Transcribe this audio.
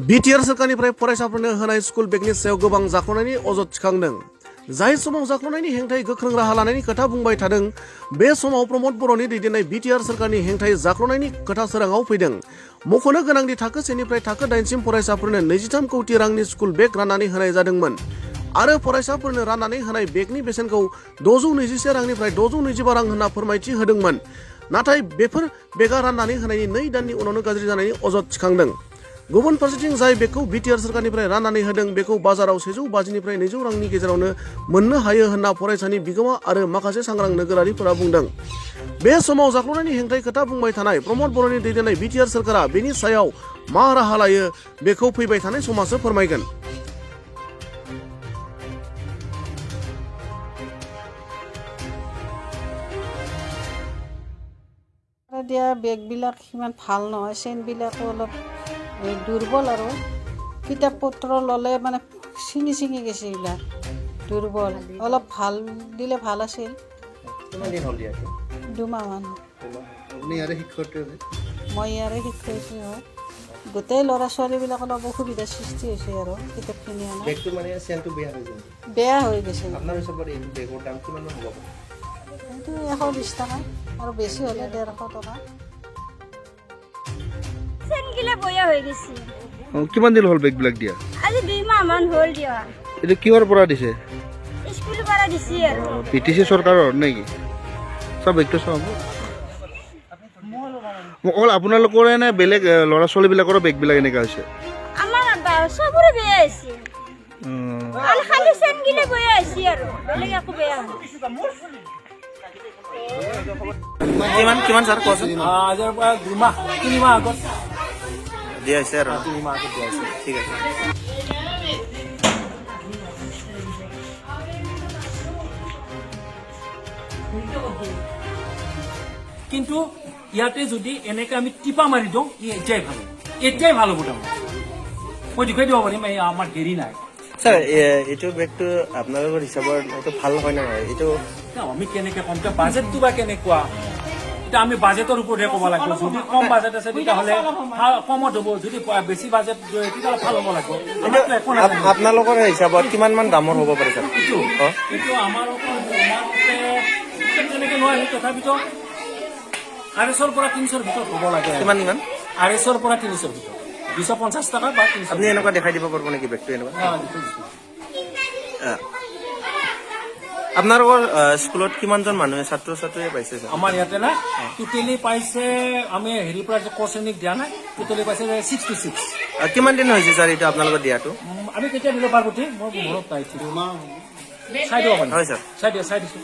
BTR सोरखारनिफ्राय फरायसाफोरनो होनाय स्कुल बेगनि सायाव गोबां जाख्ल'नायनि अजद थिखांदों। जाय समाव जाख्ल'नायनि हेंथायै गोख्रों राहा लानायनि खोथा बुंबाय थादों, बे समाव प्रमद बर'नि दैदेननाय बिटिआर सोरखारनि हेंथायै जाख्ल'नायनि खोथा सोराङाव फैदों। मख'नो गोनांदि थाखो 1 निफ्राय थाखो 8 सिम फरायसाफोरनो 23 कौटि रांनि स्कुल बेग राननानै होनाय जादोंमोन आरो फरायसाफोरनो राननानै होनाय बेगनि बेसेनखौ 621 रांनिफ्राय 625 रां होनना फोरमायथि होदोंमोन। नाथाय बेफोर बेगा राननानै होनायनि 2 दाननि उनावनो गाज्रि जानायनि अजद थिखांदों। गुबुन फारसेथिं जाय बेगखौ बिटिआर सोरखारनिफ्राय राननानै होदों बेखौ बाजाराव 150 निफ्राय 200 रांनि गेजेरावनो मोननो हायो होनना फरायसानि बिगोमा आरो माखासे सांग्रां नोगोरारिफोरा बुंदों। बे समाव जाख्ल'नायनि हेंथायै खोथा बुंबाय थानाय प्रमद बर'नि दैदेननाय बिटिआर सोरखारा बेनि सायाव मा राहा लायो बेखौ फैबाय थानाय समासो फोरमायगोन। দিয়া বেগবিলাক সিমান ভাল নহয়, চেইনবিলাকো অলপ দুৰ্বল আৰু কিতাপ পত্ৰ ল'লে মানে ছিঙি ছিঙি গৈছে, এইবিলাক দুৰ্বল। অলপ ভাল দিলে ভাল আছিল। 2 মাহমান। মই ইয়াৰে শিক্ষয়িত্ৰী হয়। গোটেই ল'ৰা ছোৱালীবিলাক অলপ অসুবিধাৰ সৃষ্টি হৈছে আৰু কিতাপখিনি আনা বেয়া হৈ গৈছে। এইটো 120 টকা আৰু বেছি হ'লে 150 টকা। কিমান দিন হ'ল বেগবিলাক দিয়া? আজি 2 মাহমান হ'ল দিয়া। এইটো কিহৰ পৰা দিছে? স্কুলৰ পৰা দিছে আৰু পিটিচি চৰকাৰৰ নেকি? চব বেগটো চব অকল আপোনালোকৰে নে বেলেগ ল'ৰা ছোৱালীবিলাকৰো বেগবিলাক এনেকুৱা হৈছে? আমাৰ চবৰে বেয়া হৈছে। খালি চেনগিলে বেয়া হৈছে আৰু বেলেগ একো বেয়া নহয়। কিমান ছাৰ কোৱাচোন? আজিৰ পৰা 2 মাহ 3 মাহ আগত দিয়া হৈছে আৰু 3 মাহ আগত দিয়া হৈছে। ঠিক আছে। কিন্তু ইয়াতে যদি এনেকৈ আমি টিপা মাৰি দিওঁ, এতিয়াই ভাল হ'ব তাৰমানে। মই দেখুৱাই দিব পাৰিম, এই আমাৰ দেৰি নাই। ছাৰ এইটো বেগটো আপোনালোকৰ হিচাপত এইটো ভাল হয় নে নহয়? এইটো আমি কেনেকৈ কম, বাজেটটো বা কেনেকুৱা, এতিয়া আমি বাজেটৰ ওপৰতহে ক'ব লাগিব। যদি কম বাজেট আছে তেতিয়াহ'লে কমত হ'ব, যদি বেছি বাজেট তেতিয়াহ'লে ভাল হ'ব লাগিব। আপোনালোকৰ হিচাপত কিমান মান দামৰ হ'ব পাৰে ছাৰ? এইটো আমাৰ তেনেকৈ নোৱাৰি, তথাপিতো 250 পৰা 300 ভিতৰত হ'ব লাগে। কিমান 250 পৰা 300 ভিতৰত, 250 টকা বা 300। আপুনি এনেকুৱা দেখাই দিব পাৰিব নেকি বেগটো এনেকুৱা? আপোনালোকৰ স্কুলত কিমানজন মানুহে ছাত্ৰ ছাত্ৰীয়ে পাইছে ছাৰ? আমাৰ ইয়াতে না টোটেলি পাইছে, আমি হেৰিৰ পৰা যে ক শ্ৰেণীক দিয়া নাই, টোটেলি পাইছে 66। কিমান দিন হৈছে ছাৰ এইটো আপোনালোকৰ দিয়াটো? আমি কেতিয়া দিলোঁ পাৰ্বতী? মই মনত নাই, চাই দিব পাৰিম। হয় ছাৰ। চাই দিছোঁ।